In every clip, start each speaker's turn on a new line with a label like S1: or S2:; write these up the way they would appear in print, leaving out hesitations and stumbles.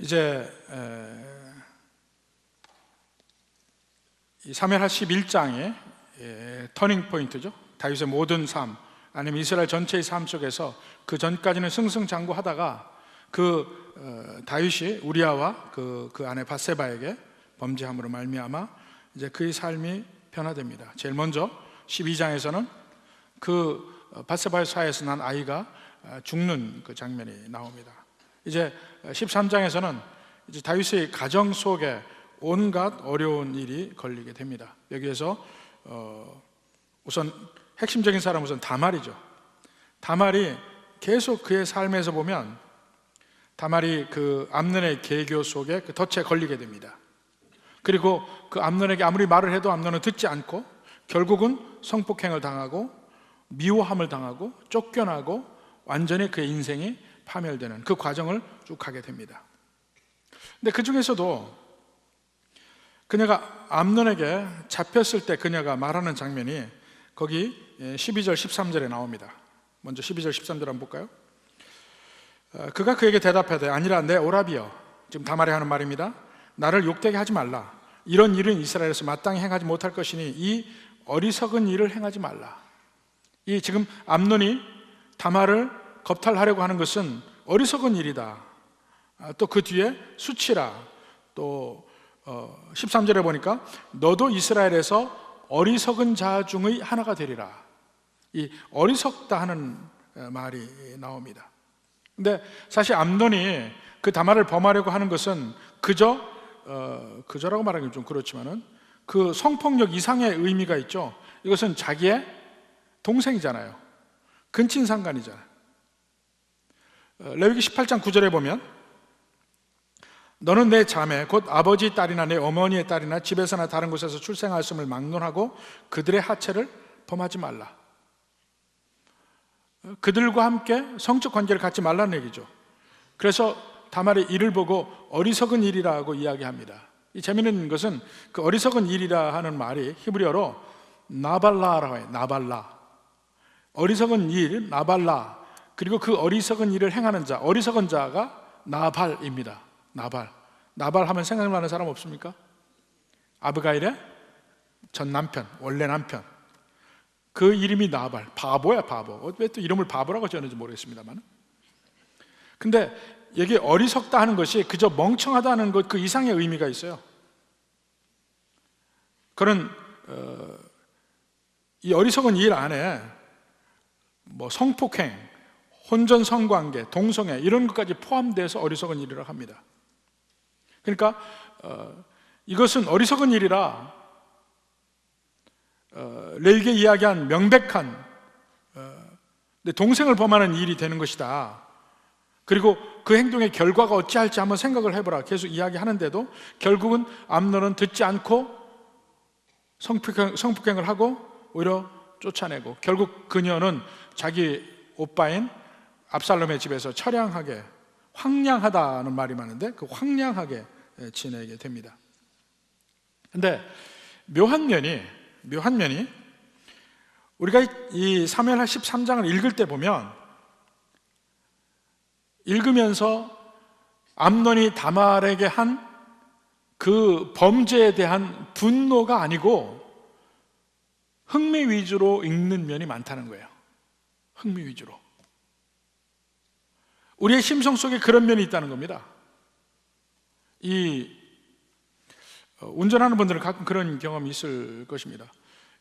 S1: 이제 이 사무엘하 11장의 터닝 포인트죠. 다윗의 모든 삶, 아니면 이스라엘 전체의 삶 속에서 그 전까지는 승승장구하다가 다윗이 우리아와 그 아내 밧세바에게 범죄함으로 말미암아 이제 그의 삶이 변화됩니다. 제일 먼저 12장에서는 그 밧세바의 사이에서 난 아이가 죽는 그 장면이 나옵니다. 이제 13장에서는 이제 다윗의 가정 속에 온갖 어려운 일이 걸리게 됩니다. 여기에서 우선 핵심적인 사람은 우선 다말이죠. 다말이 계속 그의 삶에서 보면 다말이 그 암논의 계교 속에 그 덫에 걸리게 됩니다. 그리고 그 암논에게 아무리 말을 해도 암논은 듣지 않고 결국은 성폭행을 당하고 미워함을 당하고 쫓겨나고 완전히 그의 인생이 파멸되는 그 과정을 쭉 가게 됩니다. 근데 그 중에서도 그녀가 암논에게 잡혔을 때 그녀가 말하는 장면이 거기 12절 13절에 나옵니다. 먼저 12절 13절 한번 볼까요? 그가 그에게 대답하되 아니라 내 오라비여, 지금 다말이 하는 말입니다. 나를 욕되게 하지 말라. 이런 일은 이스라엘에서 마땅히 행하지 못할 것이니 이 어리석은 일을 행하지 말라. 이 지금 암논이 다말을 겁탈하려고 하는 것은 어리석은 일이다. 또 그 뒤에 수치라. 또 13절에 보니까 너도 이스라엘에서 어리석은 자 중의 하나가 되리라. 이 어리석다 하는 말이 나옵니다. 근데 사실 암논이 그 다말을 범하려고 하는 것은 그저라고 말하기는 좀 그렇지만은 그 성폭력 이상의 의미가 있죠. 이것은 자기의 동생이잖아요. 근친상간이잖아요. 레위기 18장 9절에 보면 너는 내 자매 곧 아버지 딸이나 내 어머니의 딸이나 집에서나 다른 곳에서 출생하였음을 막론하고 그들의 하체를 범하지 말라. 그들과 함께 성적 관계를 갖지 말라는 얘기죠. 그래서 다말이 이를 보고 어리석은 일이라고 이야기합니다. 이 재미있는 것은 그 어리석은 일이라 하는 말이 히브리어로 나발라라고 해요. 나발라. 어리석은 일, 나발라. 그리고 그 어리석은 일을 행하는 자, 어리석은 자가 나발입니다. 나발 하면 생각나는 사람 없습니까? 아브가일의 전 남편, 원래 남편. 그 이름이 나발, 바보야 바보. 왜 또 이름을 바보라고 지었는지 모르겠습니다만. 근데 여기 어리석다 하는 것이 그저 멍청하다는 것 그 이상의 의미가 있어요. 그런 이 어리석은 일 안에 뭐 성폭행, 혼전 성관계, 동성애 이런 것까지 포함돼서 어리석은 일이라고 합니다. 그러니까 이것은 어리석은 일이라 레위기에 이야기한 명백한 내 동생을 범하는 일이 되는 것이다. 그리고 그 행동의 결과가 어찌할지 한번 생각을 해보라 계속 이야기하는데도 결국은 암논은 듣지 않고 성폭행을 하고 오히려 쫓아내고 결국 그녀는 자기 오빠인 압살롬의 집에서 처량하게, 황량하다는 말이 많은데 그 황량하게 지내게 됩니다. 근데 묘한 면이 우리가 이 사무엘하 13장을 읽을 때 보면 읽으면서 암논이 다말에게 한 그 범죄에 대한 분노가 아니고 흥미 위주로 읽는 면이 많다는 거예요. 흥미 위주로. 우리의 심성 속에 그런 면이 있다는 겁니다. 운전하는 분들은 가끔 그런 경험이 있을 것입니다.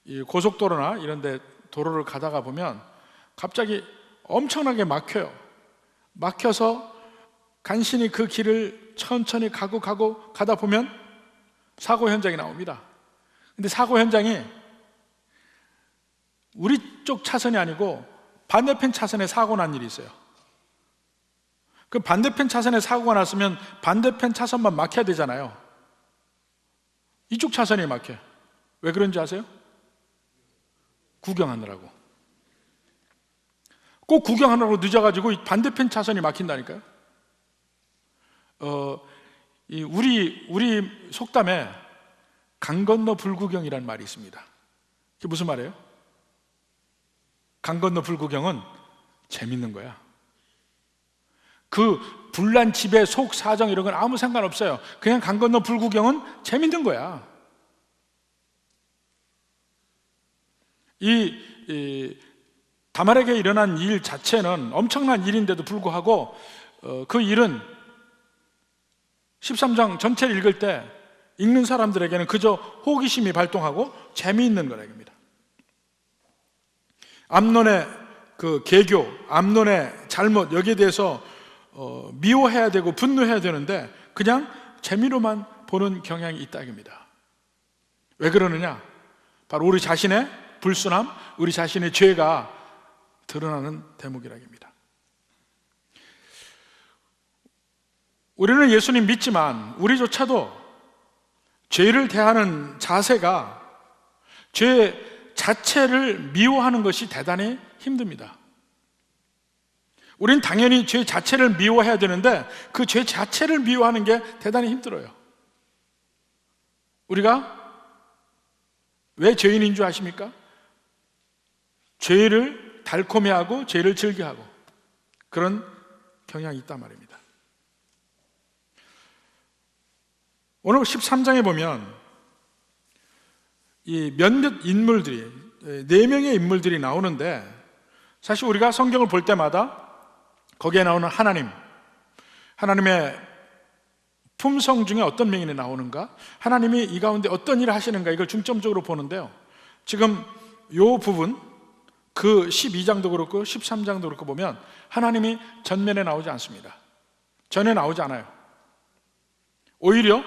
S1: 이 고속도로나 이런 데 도로를 가다가 보면 갑자기 엄청나게 막혀서 간신히 그 길을 천천히 가다 보면 사고 현장이 나옵니다. 근데 사고 현장이 우리 쪽 차선이 아니고 반대편 차선에 사고 난 일이 있어요. 그 반대편 차선에 사고가 났으면 반대편 차선만 막혀야 되잖아요. 이쪽 차선이 막혀요. 왜 그런지 아세요? 구경하느라고. 꼭 구경하느라고 늦어가지고 반대편 차선이 막힌다니까요. 우리 속담에 강 건너 불구경이라는 말이 있습니다. 그게 무슨 말이에요? 강 건너 불구경은 재밌는 거야. 그 불난 집의 속 사정 이런 건 아무 상관없어요. 그냥 강 건너 불구경은 재밌는 거야. 이 다말에게 일어난 일 자체는 엄청난 일인데도 불구하고 그 일은 13장 전체를 읽을 때 읽는 사람들에게는 그저 호기심이 발동하고 재미있는 거라 입니다. 암논의 그 개교, 암논의 잘못, 여기에 대해서 미워해야 되고 분노해야 되는데 그냥 재미로만 보는 경향이 있다 입니다. 왜 그러느냐? 바로 우리 자신의 불순함, 우리 자신의 죄가 드러나는 대목이라 입니다. 우리는 예수님 믿지만 우리조차도 죄를 대하는 자세가 죄 자체를 미워하는 것이 대단히 힘듭니다. 우리는 당연히 죄 자체를 미워해야 되는데 그 죄 자체를 미워하는 게 대단히 힘들어요. 우리가 왜 죄인인 줄 아십니까? 죄를 달콤해하고 죄를 즐겨하고 그런 경향이 있단 말입니다. 오늘 13장에 보면 이 몇몇 인물들이 4명의 인물들이 나오는데 사실 우리가 성경을 볼 때마다 거기에 나오는 하나님의 품성 중에 어떤 명인이 나오는가, 하나님이 이 가운데 어떤 일을 하시는가, 이걸 중점적으로 보는데요. 지금 이 부분 그 12장도 그렇고 13장도 그렇고 보면 하나님이 전면에 나오지 않습니다. 전에 나오지 않아요. 오히려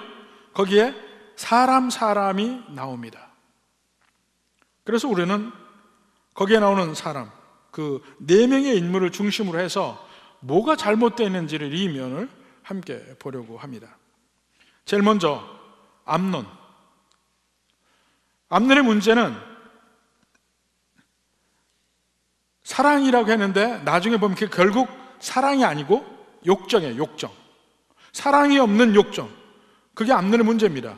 S1: 거기에 사람이 나옵니다. 그래서 우리는 거기에 나오는 사람, 그 4명의 인물을 중심으로 해서 뭐가 잘못되어 있는지를 이 면을 함께 보려고 합니다. 제일 먼저 암논의 문제는 사랑이라고 했는데 나중에 보면 그게 결국 사랑이 아니고 욕정이에요. 욕정. 사랑이 없는 욕정. 그게 암논의 문제입니다.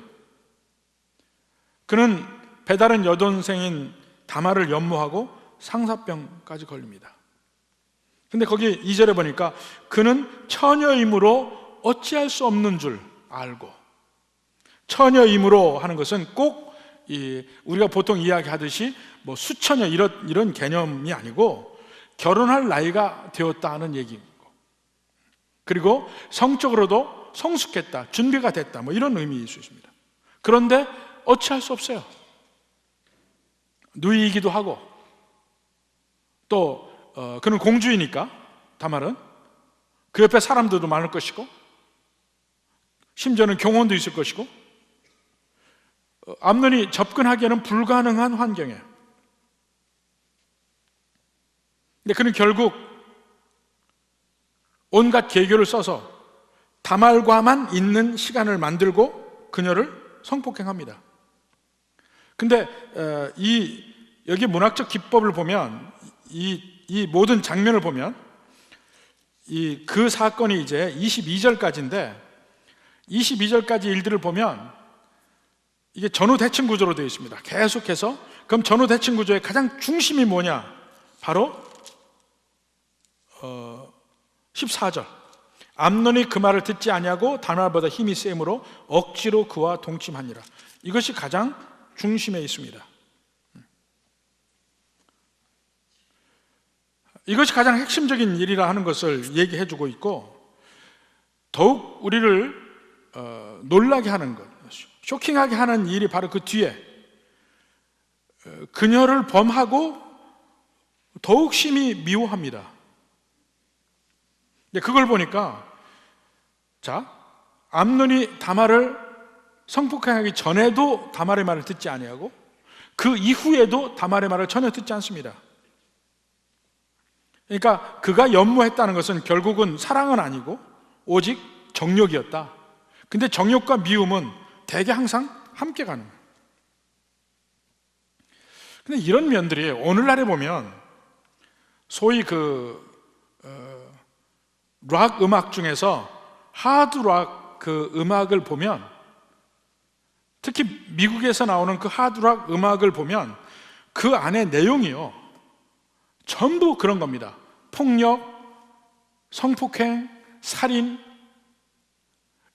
S1: 그는 배다른 여동생인 다말을 연모하고 상사병까지 걸립니다. 근데 거기 2절에 보니까 그는 처녀이므로 어찌할 수 없는 줄 알고, 처녀이므로 하는 것은 꼭 우리가 보통 이야기하듯이 뭐 수처녀 이런 개념이 아니고 결혼할 나이가 되었다 하는 얘기고, 그리고 성적으로도 성숙했다, 준비가 됐다, 뭐 이런 의미일 수 있습니다. 그런데 어찌할 수 없어요. 누이이기도 하고 또 그는 공주이니까 다말은 그 옆에 사람들도 많을 것이고 심지어는 경호원도 있을 것이고 암논이 접근하기에는 불가능한 환경이에요. 근데 그는 결국 온갖 계교를 써서 다말과만 있는 시간을 만들고 그녀를 성폭행합니다. 근데 여기 문학적 기법을 보면 이 모든 장면을 보면 그 사건이 이제 22절까지인데 22절까지 일들을 보면 이게 전후대칭 구조로 되어 있습니다. 계속해서. 그럼 전후대칭 구조의 가장 중심이 뭐냐? 바로 14절. 암논이 그 말을 듣지 아니하고 다말보다 힘이 세므로 억지로 그와 동침하니라. 이것이 가장 중심에 있습니다. 이것이 가장 핵심적인 일이라 하는 것을 얘기해 주고 있고, 더욱 우리를 놀라게 하는 것, 쇼킹하게 하는 일이 바로 그 뒤에 그녀를 범하고 더욱 심히 미워합니다. 그걸 보니까 암논이 다말을 성폭행하기 전에도 다말의 말을 듣지 아니하고 그 이후에도 다말의 말을 전혀 듣지 않습니다. 그러니까 그가 연모했다는 것은 결국은 사랑은 아니고 오직 정욕이었다. 근데 정욕과 미움은 대개 항상 함께 가는 거예요. 근데 이런 면들이 오늘날에 보면 소위 락 음악 중에서 하드락 그 음악을 보면, 특히 미국에서 나오는 그 하드락 음악을 보면 그 안에 내용이요 전부 그런 겁니다. 폭력, 성폭행, 살인,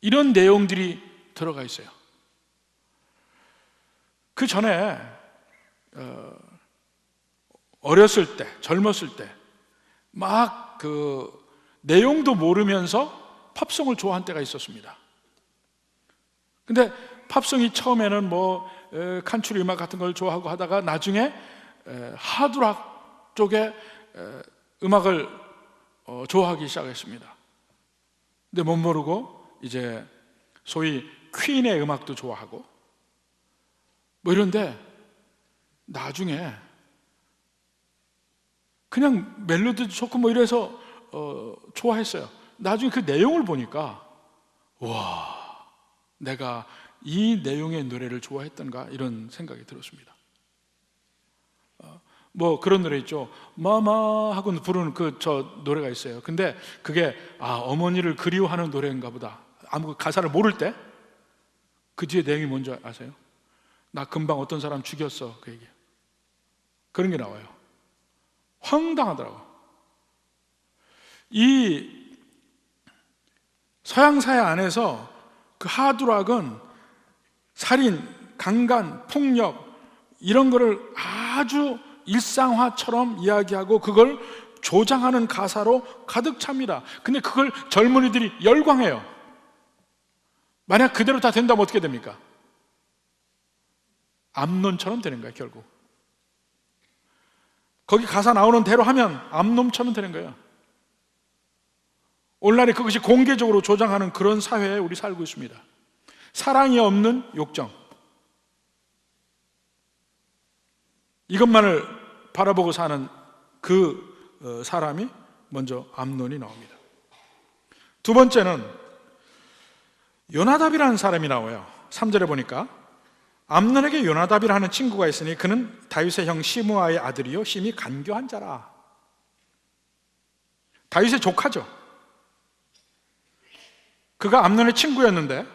S1: 이런 내용들이 들어가 있어요. 그 전에 어렸을 때, 젊었을 때 막 그 내용도 모르면서 팝송을 좋아한 때가 있었습니다. 근데 팝송이 처음에는 뭐 칸츄리 음악 같은 걸 좋아하고 하다가 나중에 하드락 쪽의 음악을 좋아하기 시작했습니다. 근데 못 모르고 이제 소위 퀸의 음악도 좋아하고 뭐 이런데 나중에 그냥 멜로디도 좋고 뭐 이래서 좋아했어요. 나중에 그 내용을 보니까 와, 내가 이 내용의 노래를 좋아했던가 이런 생각이 들었습니다. 뭐 그런 노래 있죠. 마마 하고 부르는 저 노래가 있어요. 근데 그게 어머니를 그리워하는 노래인가 보다. 아무 가사를 모를 때 그 뒤에 내용이 뭔지 아세요? 나 금방 어떤 사람 죽였어, 그 얘기. 그런 게 나와요. 황당하더라고요. 이 서양 사회 안에서 그 하드락은 살인, 강간, 폭력 이런 거를 아주 일상화처럼 이야기하고 그걸 조장하는 가사로 가득 찹니다. 근데 그걸 젊은이들이 열광해요. 만약 그대로 다 된다면 어떻게 됩니까? 암논처럼 되는 거예요, 결국. 거기 가사 나오는 대로 하면 암논처럼 되는 거예요. 오늘날에 그것이 공개적으로 조장하는 그런 사회에 우리 살고 있습니다. 사랑이 없는 욕정, 이것만을 바라보고 사는 그 사람이 먼저 암논이 나옵니다. 두 번째는 요나답이라는 사람이 나와요. 3절에 보니까 암논에게 요나답이라는 친구가 있으니 그는 다윗의 형 시므아의 아들이요 심히 간교한 자라. 다윗의 조카죠. 그가 암논의 친구였는데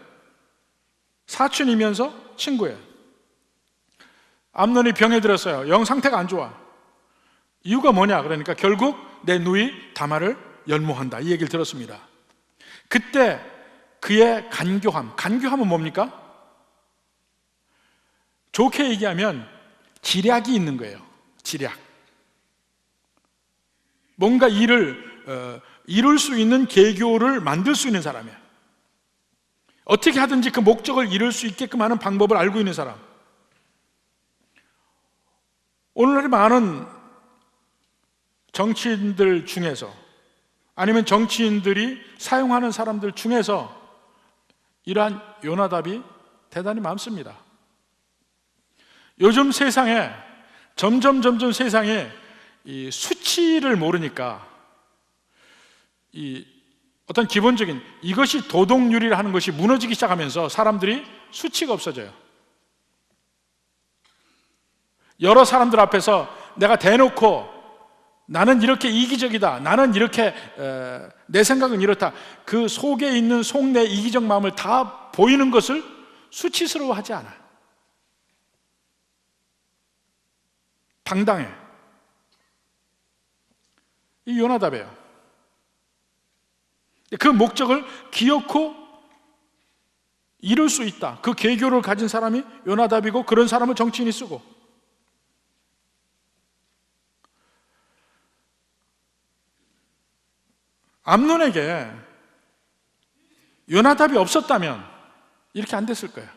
S1: 사촌이면서 친구예요. 암논이 병에 들었어요. 영 상태가 안 좋아. 이유가 뭐냐? 그러니까 결국 내 누이 다말을 연모한다, 이 얘기를 들었습니다. 그때 그의 간교함은 뭡니까? 좋게 얘기하면 지략이 있는 거예요. 지략. 뭔가 일을 이룰 수 있는 계교를 만들 수 있는 사람이에요. 어떻게 하든지 그 목적을 이룰 수 있게끔 하는 방법을 알고 있는 사람. 오늘날의 많은 정치인들 중에서 아니면 정치인들이 사용하는 사람들 중에서 이러한 요나답이 대단히 많습니다. 요즘 세상에 점점 세상에 이 수치를 모르니까 이 어떤 기본적인 이것이 도덕률이라 하는 것이 무너지기 시작하면서 사람들이 수치가 없어져요. 여러 사람들 앞에서 내가 대놓고 나는 이렇게 이기적이다, 나는 이렇게 내 생각은 이렇다, 그 속에 있는 속내 이기적 마음을 다 보이는 것을 수치스러워하지 않아요. 당당해. 이 요나답이에요. 그 목적을 기어코 이룰 수 있다, 그 계교를 가진 사람이 요나답이고 그런 사람을 정치인이 쓰고, 암논에게 요나답이 없었다면 이렇게 안 됐을 거예요.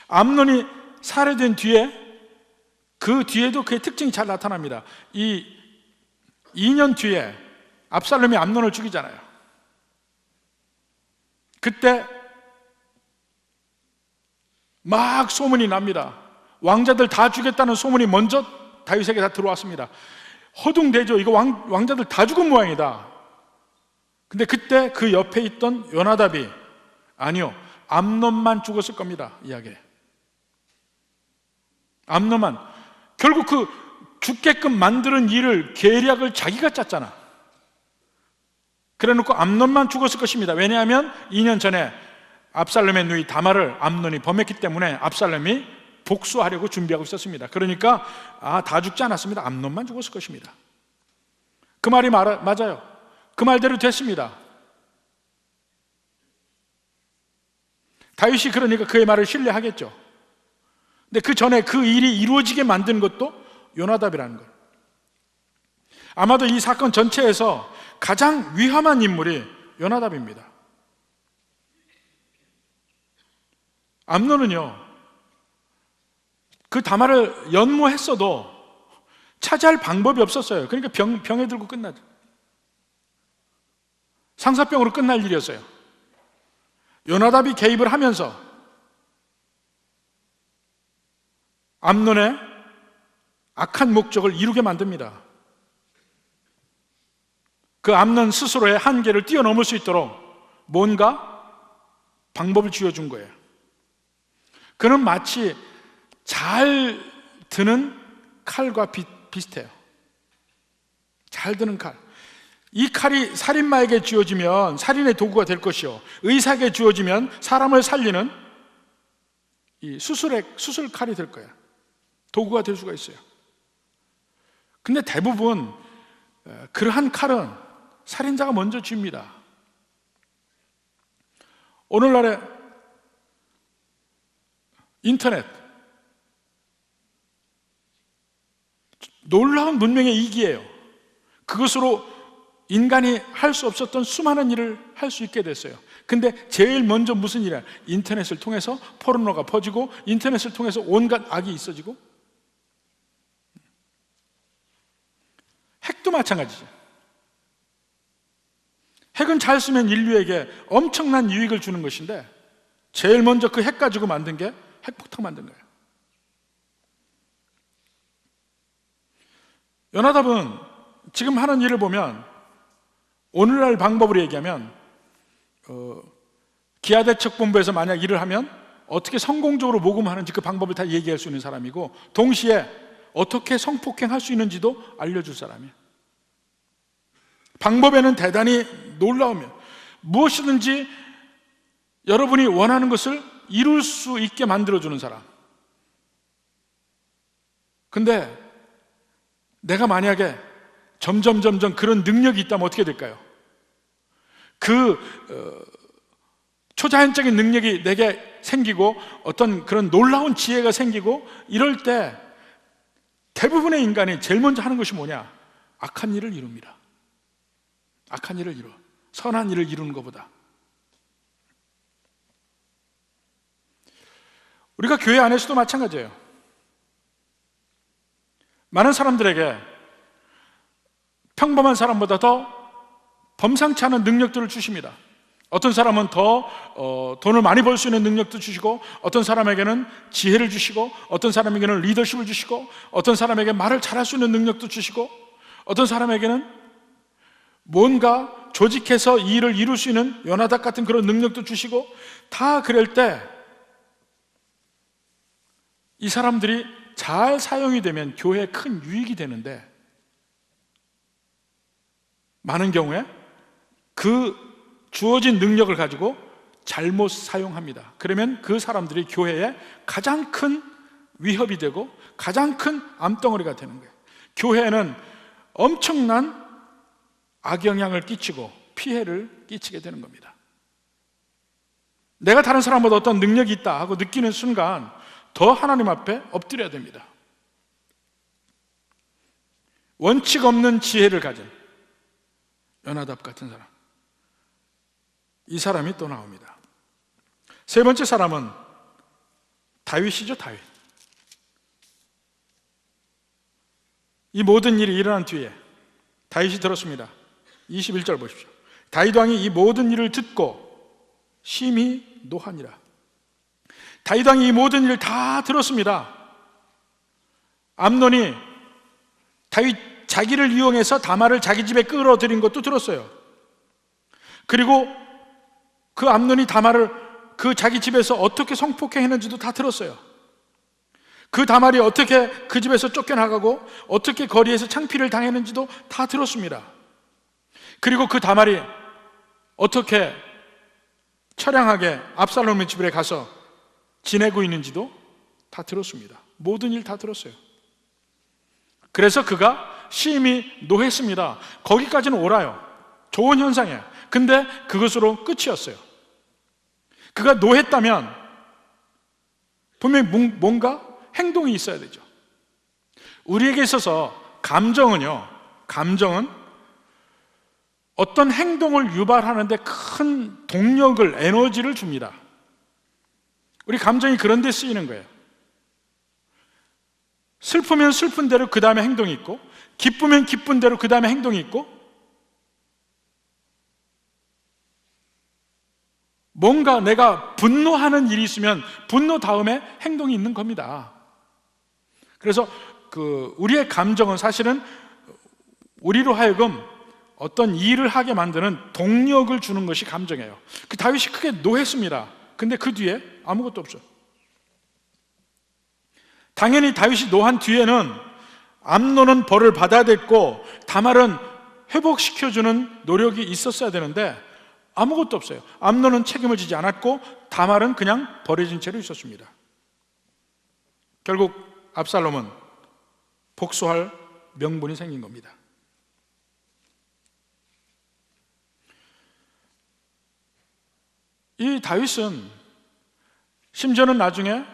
S1: 암논이 살해된 뒤에 그 뒤에도 그의 특징이 잘 나타납니다. 이 2년 뒤에 압살롬이 암논을 죽이잖아요. 그때 막 소문이 납니다. 왕자들 다 죽였다는 소문이 먼저 다윗에게 다 들어왔습니다. 허둥대죠. 이거 왕자들 다 죽은 모양이다. 근데 그때 그 옆에 있던 요나답이 아니요, 암논만 죽었을 겁니다. 이야기에 암논만, 결국 그 죽게끔 만드는 일을, 계략을 자기가 짰잖아. 그래 놓고 암논만 죽었을 것입니다. 왜냐하면 2년 전에 압살롬의 누이 다말을 암논이 범했기 때문에 압살롬이 복수하려고 준비하고 있었습니다. 그러니까 다 죽지 않았습니다. 암논만 죽었을 것입니다. 그 말이 맞아요. 그 말대로 됐습니다. 다윗이 그러니까 그의 말을 신뢰하겠죠. 근데 그 전에 그 일이 이루어지게 만든 것도 요나답이라는 거예요. 아마도 이 사건 전체에서 가장 위험한 인물이 요나답입니다. 암논은요, 그 다말을 연모했어도 차지할 방법이 없었어요. 그러니까 병에 들고 끝나죠. 상사병으로 끝날 일이었어요. 요나답이 개입을 하면서 암논의 악한 목적을 이루게 만듭니다. 그 암논 스스로의 한계를 뛰어넘을 수 있도록 뭔가 방법을 쥐어준 거예요. 그는 마치 잘 드는 칼과 비슷해요. 잘 드는 칼. 이 칼이 살인마에게 쥐어지면 살인의 도구가 될 것이요, 의사에게 쥐어지면 사람을 살리는 이 수술 칼이 될 거예요. 도구가 될 수가 있어요. 근데 대부분 그러한 칼은 살인자가 먼저 쥡니다. 오늘날의 인터넷, 놀라운 문명의 이기예요. 그것으로 인간이 할 수 없었던 수많은 일을 할 수 있게 됐어요. 근데 제일 먼저 무슨 일이야? 인터넷을 통해서 포르노가 퍼지고, 인터넷을 통해서 온갖 악이 있어지고, 핵도 마찬가지죠. 핵은 잘 쓰면 인류에게 엄청난 유익을 주는 것인데, 제일 먼저 그 핵 가지고 만든 게 핵폭탄 만든 거예요. 요나답은 지금 하는 일을 보면, 오늘날 방법으로 얘기하면 기하대책본부에서 만약 일을 하면 어떻게 성공적으로 모금하는지 그 방법을 다 얘기할 수 있는 사람이고, 동시에 어떻게 성폭행할 수 있는지도 알려줄 사람이에요. 방법에는 대단히 놀라우며 무엇이든지 여러분이 원하는 것을 이룰 수 있게 만들어주는 사람. 근데 내가 만약에 점점 그런 능력이 있다면 어떻게 될까요? 초자연적인 능력이 내게 생기고 어떤 그런 놀라운 지혜가 생기고 이럴 때 대부분의 인간이 제일 먼저 하는 것이 뭐냐? 악한 일을 이룹니다. 악한 일을 이루어. 선한 일을 이루는 것보다. 우리가 교회 안에서도 마찬가지예요. 많은 사람들에게 평범한 사람보다 더 범상치 않은 능력들을 주십니다. 어떤 사람은 더 돈을 많이 벌 수 있는 능력도 주시고, 어떤 사람에게는 지혜를 주시고, 어떤 사람에게는 리더십을 주시고, 어떤 사람에게 말을 잘할 수 있는 능력도 주시고, 어떤 사람에게는 뭔가 조직해서 이 일을 이룰 수 있는 요나답 같은 그런 능력도 주시고, 다 그럴 때 이 사람들이 잘 사용이 되면 교회에 큰 유익이 되는데, 많은 경우에 그 주어진 능력을 가지고 잘못 사용합니다. 그러면 그 사람들이 교회에 가장 큰 위협이 되고 가장 큰 암덩어리가 되는 거예요. 교회에는 엄청난 악영향을 끼치고 피해를 끼치게 되는 겁니다. 내가 다른 사람보다 어떤 능력이 있다 하고 느끼는 순간 더 하나님 앞에 엎드려야 됩니다. 원칙 없는 지혜를 가진 요나답 같은 사람, 이 사람이 또 나옵니다. 세 번째 사람은 다윗이죠. 다윗. 이 모든 일이 일어난 뒤에 다윗이 들었습니다. 21절 보십시오. 다윗 왕이 이 모든 일을 듣고 심히 노하니라. 다윗 왕이 이 모든 일을 다 들었습니다. 암논이 다윗 자기를 이용해서 다말을 자기 집에 끌어들인 것도 들었어요. 그리고 그 암논이 다말을 그 자기 집에서 어떻게 성폭행했는지도 다 들었어요. 그 다말이 어떻게 그 집에서 쫓겨나가고 어떻게 거리에서 창피를 당했는지도 다 들었습니다. 그리고 그 다말이 어떻게 처량하게 압살롬의 집에 가서 지내고 있는지도 다 들었습니다. 모든 일 다 들었어요. 그래서 그가 심히 노했습니다. 거기까지는 옳아요. 좋은 현상이에요. 근데 그것으로 끝이었어요. 그가 노했다면 분명히 뭔가 행동이 있어야 되죠. 우리에게 있어서 감정은 어떤 행동을 유발하는데 큰 동력을, 에너지를 줍니다. 우리 감정이 그런 데 쓰이는 거예요. 슬프면 슬픈 대로 그 다음에 행동이 있고, 기쁘면 기쁜 대로 그 다음에 행동이 있고, 뭔가 내가 분노하는 일이 있으면 분노 다음에 행동이 있는 겁니다. 그래서 우리의 감정은 사실은 우리로 하여금 어떤 일을 하게 만드는 동력을 주는 것이 감정이에요. 다윗이 크게 노했습니다. 근데 그 뒤에 아무것도 없어요. 당연히 다윗이 노한 뒤에는 암논은 벌을 받아야 됐고 다말은 회복시켜주는 노력이 있었어야 되는데 아무것도 없어요. 암논은 책임을 지지 않았고 다말은 그냥 버려진 채로 있었습니다. 결국 압살롬은 복수할 명분이 생긴 겁니다. 이 다윗은 심지어는 나중에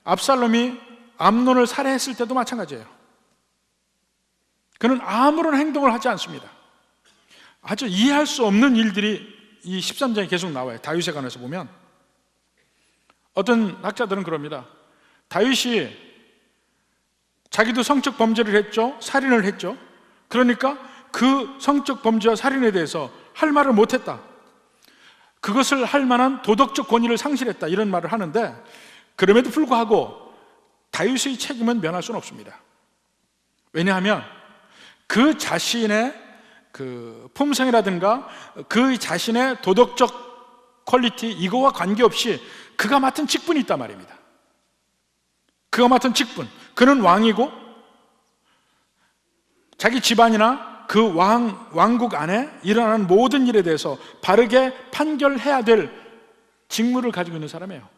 S1: 압살롬이 암논을 살해했을 때도 마찬가지예요. 그는 아무런 행동을 하지 않습니다. 아주 이해할 수 없는 일들이 이 13장에 계속 나와요. 다윗에 관해서 보면 어떤 학자들은 그럽니다. 다윗이 자기도 성적 범죄를 했죠. 살인을 했죠. 그러니까 그 성적 범죄와 살인에 대해서 할 말을 못했다. 그것을 할 만한 도덕적 권위를 상실했다. 이런 말을 하는데 그럼에도 불구하고 다윗의 책임은 면할 수는 없습니다. 왜냐하면 그 자신의 그 품성이라든가 그 자신의 도덕적 퀄리티 이거와 관계없이 그가 맡은 직분이 있단 말입니다. 그가 맡은 직분, 그는 왕이고 자기 집안이나 그 왕국 안에 일어나는 모든 일에 대해서 바르게 판결해야 될 직무를 가지고 있는 사람이에요.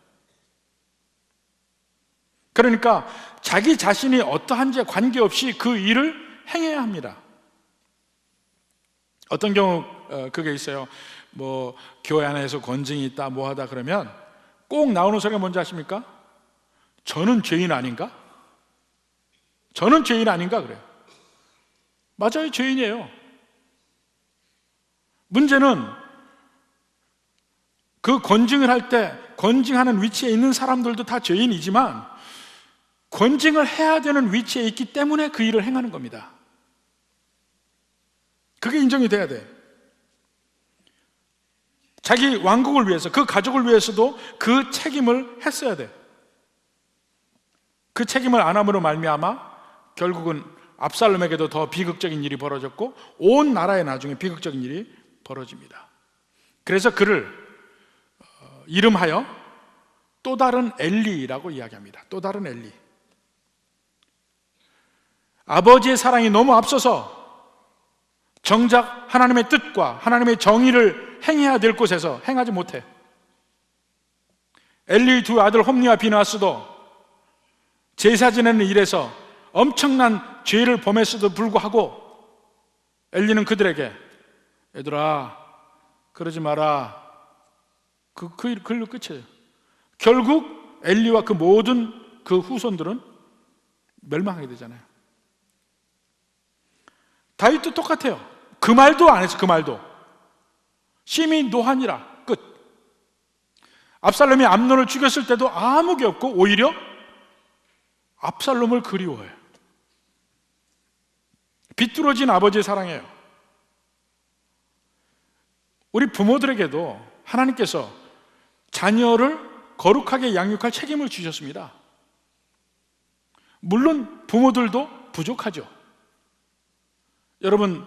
S1: 그러니까 자기 자신이 어떠한지에 관계없이 그 일을 행해야 합니다. 어떤 경우 그게 있어요. 뭐 교회 안에서 권징이 있다 뭐 하다 그러면 꼭 나오는 소리가 뭔지 아십니까? 저는 죄인 아닌가? 저는 죄인 아닌가 그래요. 맞아요, 죄인이에요. 문제는 그 권징을 할 때 권징하는 위치에 있는 사람들도 다 죄인이지만 권징을 해야 되는 위치에 있기 때문에 그 일을 행하는 겁니다. 그게 인정이 돼야 돼. 자기 왕국을 위해서, 그 가족을 위해서도 그 책임을 했어야 돼. 그 책임을 안 함으로 말미암아 결국은 압살롬에게도 더 비극적인 일이 벌어졌고 온 나라에 나중에 비극적인 일이 벌어집니다. 그래서 그를 이름하여 또 다른 엘리라고 이야기합니다. 또 다른 엘리. 아버지의 사랑이 너무 앞서서 정작 하나님의 뜻과 하나님의 정의를 행해야 될 곳에서 행하지 못해. 엘리의 두 아들 홈니와 비나스도 제사 지내는 일에서 엄청난 죄를 범했어도 불구하고 엘리는 그들에게 얘들아 그러지 마라. 글로 끝이에요. 결국 엘리와 그 모든 그 후손들은 멸망하게 되잖아요. 다윗도 똑같아요. 그 말도 안 했어. 그 말도 심히 노하니라. 끝. 압살롬이 암논을 죽였을 때도 아무 게 없고 오히려 압살롬을 그리워해요. 비뚤어진 아버지의 사랑이에요. 우리 부모들에게도 하나님께서 자녀를 거룩하게 양육할 책임을 주셨습니다. 물론 부모들도 부족하죠. 여러분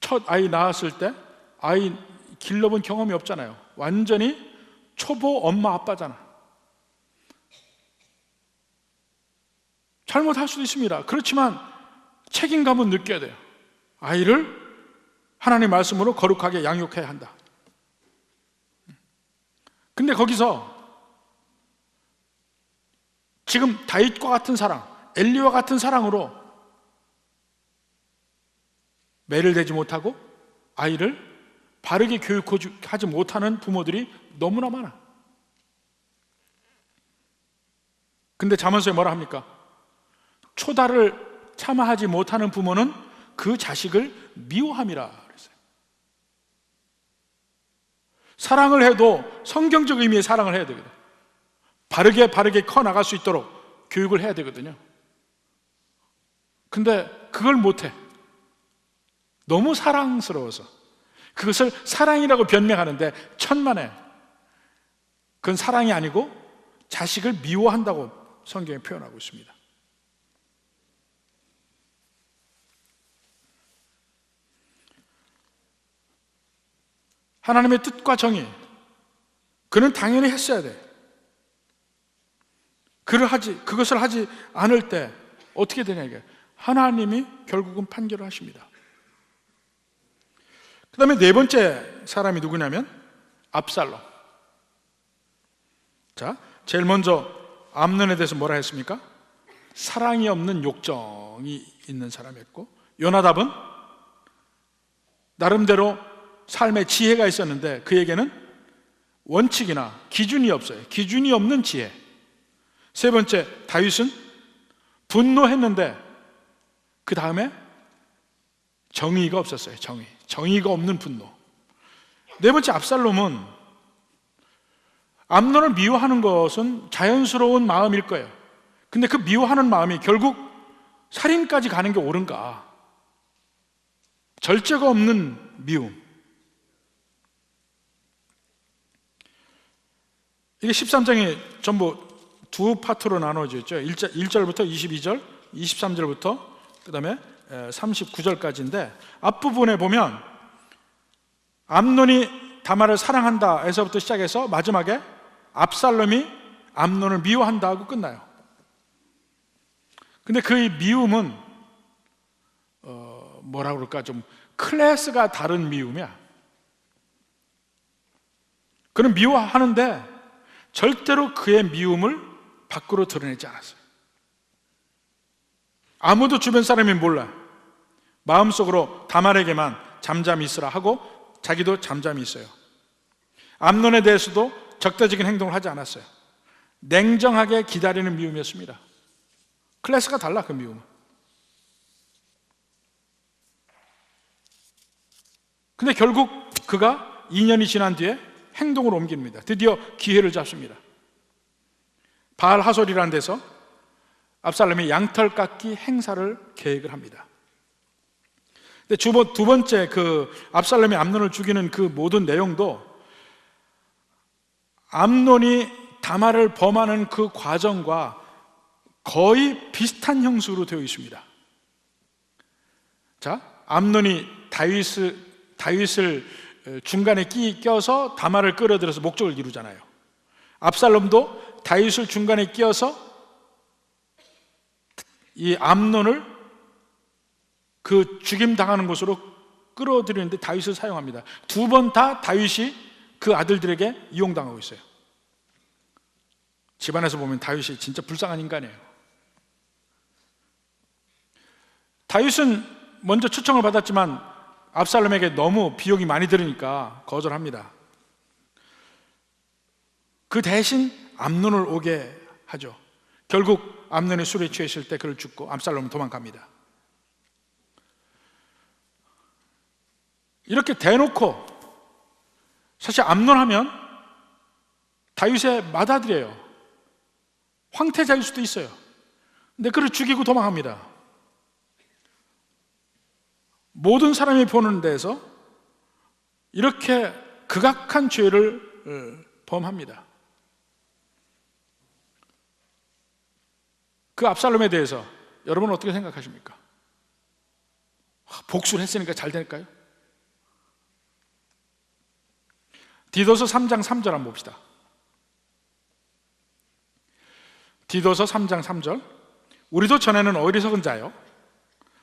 S1: 첫 아이 낳았을 때 아이 길러본 경험이 없잖아요. 완전히 초보 엄마 아빠잖아. 잘못할 수도 있습니다. 그렇지만 책임감은 느껴야 돼요. 아이를 하나님의 말씀으로 거룩하게 양육해야 한다. 근데 거기서 지금 다윗과 같은 사랑, 엘리와 같은 사랑으로 매를 대지 못하고 아이를 바르게 교육하지 못하는 부모들이 너무나 많아. 근데 잠언서에 뭐라 합니까? 초달을 참아하지 못하는 부모는 그 자식을 미워함이라 그랬어요. 사랑을 해도 성경적 의미의 사랑을 해야 되거든요. 바르게 커 나갈 수 있도록 교육을 해야 되거든요. 근데 그걸 못해. 너무 사랑스러워서. 그것을 사랑이라고 변명하는데 천만에 그건 사랑이 아니고 자식을 미워한다고 성경에 표현하고 있습니다. 하나님의 뜻과 정의, 그는 당연히 했어야 돼. 그것을 하지 않을 때 어떻게 되냐, 이게 하나님이 결국은 판결을 하십니다. 그 다음에 네 번째 사람이 누구냐면 압살롬. 자, 제일 먼저 암논에 대해서 뭐라 했습니까? 사랑이 없는 욕정이 있는 사람이었고, 요나답은 나름대로 삶의 지혜가 있었는데 그에게는 원칙이나 기준이 없어요. 기준이 없는 지혜. 세 번째, 다윗은 분노했는데 그 다음에 정의가 없었어요. 정의가 없는 분노. 네 번째, 압살롬은 암논을 미워하는 것은 자연스러운 마음일 거예요. 근데 그 미워하는 마음이 결국 살인까지 가는 게 옳은가? 절제가 없는 미움. 이게 13장이 전부 두 파트로 나눠져 있죠. 1절부터 22절, 23절부터 그 다음에 39절까지인데, 앞부분에 보면 암논이 다말을 사랑한다 에서부터 시작해서 마지막에 압살롬이 암논을 미워한다 하고 끝나요. 근데 그 미움은 뭐라 그럴까, 좀 클래스가 다른 미움이야. 그는 미워하는데 절대로 그의 미움을 밖으로 드러내지 않았어요. 아무도 주변 사람이 몰라. 마음속으로 다말에게만 잠잠히 있으라 하고 자기도 잠잠히 있어요. 암논에 대해서도 적대적인 행동을 하지 않았어요. 냉정하게 기다리는 미움이었습니다. 클래스가 달라, 그 미움은. 근데 결국 그가 2년이 지난 뒤에 행동으로 옮깁니다. 드디어 기회를 잡습니다. 바알 하솔이라는 데서 압살롬이 양털 깎기 행사를 계획을 합니다. 근데 두 번째 그 압살롬이 암논을 죽이는 그 모든 내용도 암논이 다말을 범하는 그 과정과 거의 비슷한 형식으로 되어 있습니다. 자, 암논이 다윗을 중간에 껴서 다말을 끌어들여서 목적을 이루잖아요. 압살롬도 다윗을 중간에 끼어서 이 암논을 그 죽임 당하는 곳으로 끌어들이는데 다윗을 사용합니다. 두 번 다 다윗이 그 아들들에게 이용당하고 있어요. 집안에서 보면 다윗이 진짜 불쌍한 인간이에요. 다윗은 먼저 초청을 받았지만 압살롬에게 너무 비용이 많이 들으니까 거절합니다. 그 대신 암논을 오게 하죠. 결국 암논이 술에 취했을 때 그를 죽고 압살롬은 도망갑니다. 이렇게 대놓고, 사실 암논하면 다윗의 맏아들이에요. 황태자일 수도 있어요. 근데 그를 죽이고 도망합니다. 모든 사람이 보는 데에서 이렇게 극악한 죄를 범합니다. 그 압살롬에 대해서 여러분은 어떻게 생각하십니까? 복수를 했으니까 잘 될까요? 디도서 3장 3절 한번 봅시다. 디도서 3장 3절. 우리도 전에는 어리석은 자요,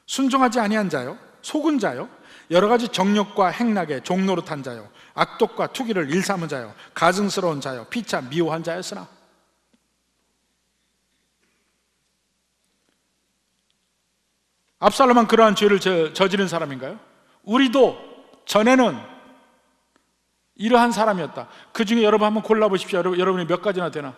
S1: 순종하지 아니한 자요, 속은 자요, 여러 가지 정욕과 행락에 종노릇한 자요, 악독과 투기를 일삼은 자요, 가증스러운 자요, 피차 미워한 자였으나. 압살롬은 그러한 죄를 저지른 사람인가요? 우리도 전에는 이러한 사람이었다. 그 중에 여러분 한번 골라보십시오. 여러분이 몇 가지나 되나?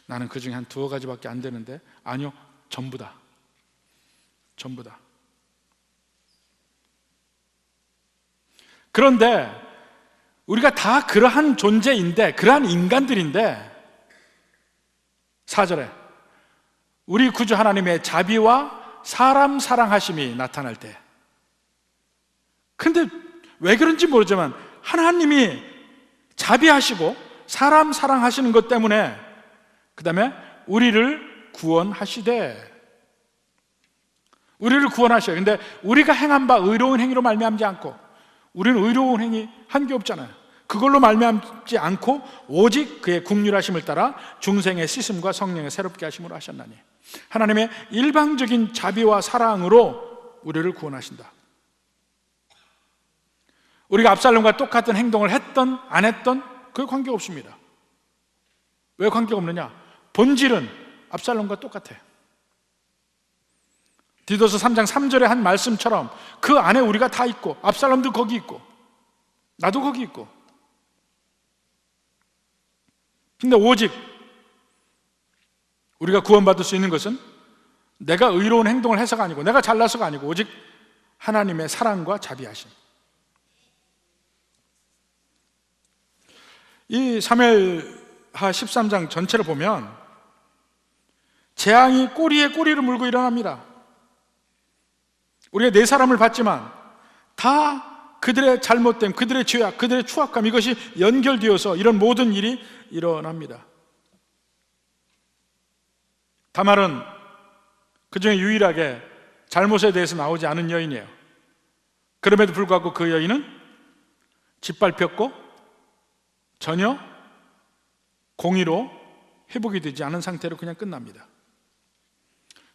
S1: 나는 그 중에 한 두어 가지밖에 안 되는데. 아니요, 전부다. 전부다. 그런데 우리가 다 그러한 존재인데, 그러한 인간들인데, 4절에 우리 구주 하나님의 자비와 사람 사랑하심이 나타날 때, 근데 왜 그런지 모르지만 하나님이 자비하시고 사람 사랑하시는 것 때문에 그 다음에 우리를 구원하시되, 우리를 구원하셔요. 근데 우리가 행한 바 의로운 행위로 말미암지 않고, 우리는 의로운 행위 한 게 없잖아요. 그걸로 말미암지 않고 오직 그의 긍휼하심을 따라 중생의 씻음과 성령의 새롭게 하심으로 하셨나니, 하나님의 일방적인 자비와 사랑으로 우리를 구원하신다. 우리가 압살롬과 똑같은 행동을 했던 안 했던 그게 관계없습니다. 왜 관계없느냐? 본질은 압살롬과 똑같아요. 디도서 3장 3절의 한 말씀처럼 그 안에 우리가 다 있고, 압살롬도 거기 있고 나도 거기 있고. 근데 오직 우리가 구원받을 수 있는 것은 내가 의로운 행동을 해서가 아니고, 내가 잘나서가 아니고, 오직 하나님의 사랑과 자비하심. 이 사무엘하 13장 전체를 보면 재앙이 꼬리에 꼬리를 물고 일어납니다. 우리가 네 사람을 봤지만 다 그들의 잘못됨, 그들의 죄악, 그들의 추악감, 이것이 연결되어서 이런 모든 일이 일어납니다. 다말은 그 중에 유일하게 잘못에 대해서 나오지 않은 여인이에요. 그럼에도 불구하고 그 여인은 짓밟혔고 전혀 공의로 회복이 되지 않은 상태로 그냥 끝납니다.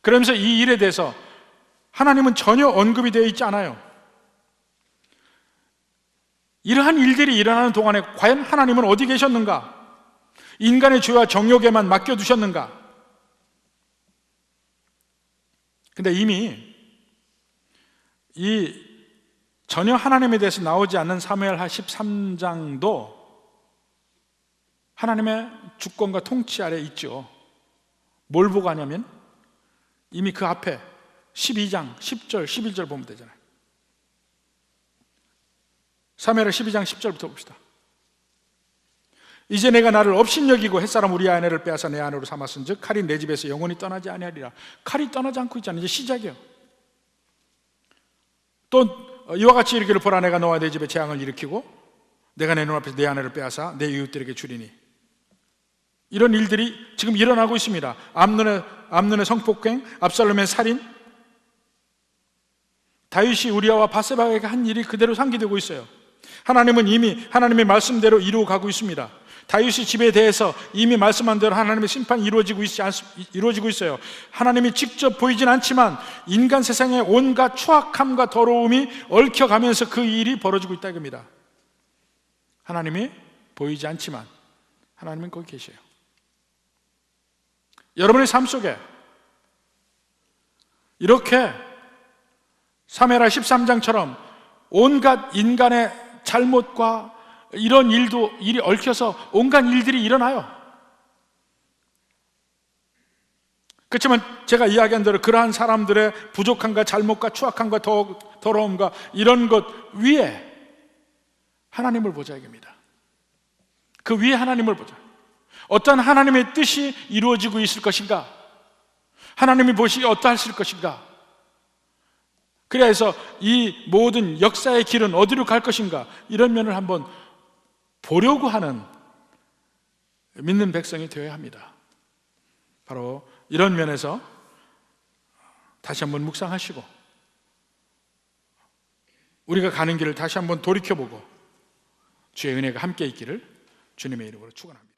S1: 그러면서 이 일에 대해서 하나님은 전혀 언급이 되어 있지 않아요. 이러한 일들이 일어나는 동안에 과연 하나님은 어디 계셨는가? 인간의 죄와 정욕에만 맡겨두셨는가? 근데 이미 이 전혀 하나님에 대해서 나오지 않는 사무엘하 13장도 하나님의 주권과 통치 아래 있죠. 뭘 보고 하냐면 이미 그 앞에 12장 10절 11절 보면 되잖아요. 사무엘하 12장 10절부터 봅시다. 이제 내가 나를 업신여기고 햇사람 우리의 아내를 빼앗아 내 아내로 삼았은즉 칼이 내 집에서 영원히 떠나지 아니하리라. 칼이 떠나지 않고 있잖아요. 이제 시작이에요. 또 이와 같이 이르기를 보라, 내가 너와 내 집에 재앙을 일으키고 내가 내 눈앞에서 내 아내를 빼앗아 내 이웃들에게 주리니. 이런 일들이 지금 일어나고 있습니다. 암논의 성폭행, 압살롬의 살인, 다윗이 우리아와 바세바에게 한 일이 그대로 상기되고 있어요. 하나님은 이미 하나님의 말씀대로 이루어 가고 있습니다. 다윗의 집에 대해서 이미 말씀한 대로 하나님의 심판이 이루어지고 있어요. 하나님이 직접 보이진 않지만 인간 세상의 온갖 추악함과 더러움이 얽혀가면서 그 일이 벌어지고 있다 이겁니다. 하나님이 보이지 않지만 하나님은 거기 계셔요. 여러분의 삶 속에 이렇게 사무엘하 13장처럼 온갖 인간의 잘못과 이런 일이 얽혀서 온갖 일들이 일어나요. 그렇지만 제가 이야기한 대로 그러한 사람들의 부족함과 잘못과 추악함과 더러움과 이런 것 위에 하나님을 보자 이겁니다. 그 위에 하나님을 보자. 어떤 하나님의 뜻이 이루어지고 있을 것인가? 하나님이 보시기에 어떠하실 것인가? 그래서 이 모든 역사의 길은 어디로 갈 것인가? 이런 면을 한번 보려고 하는 믿는 백성이 되어야 합니다. 바로 이런 면에서 다시 한번 묵상하시고 우리가 가는 길을 다시 한번 돌이켜보고 주의 은혜가 함께 있기를 주님의 이름으로 축원합니다.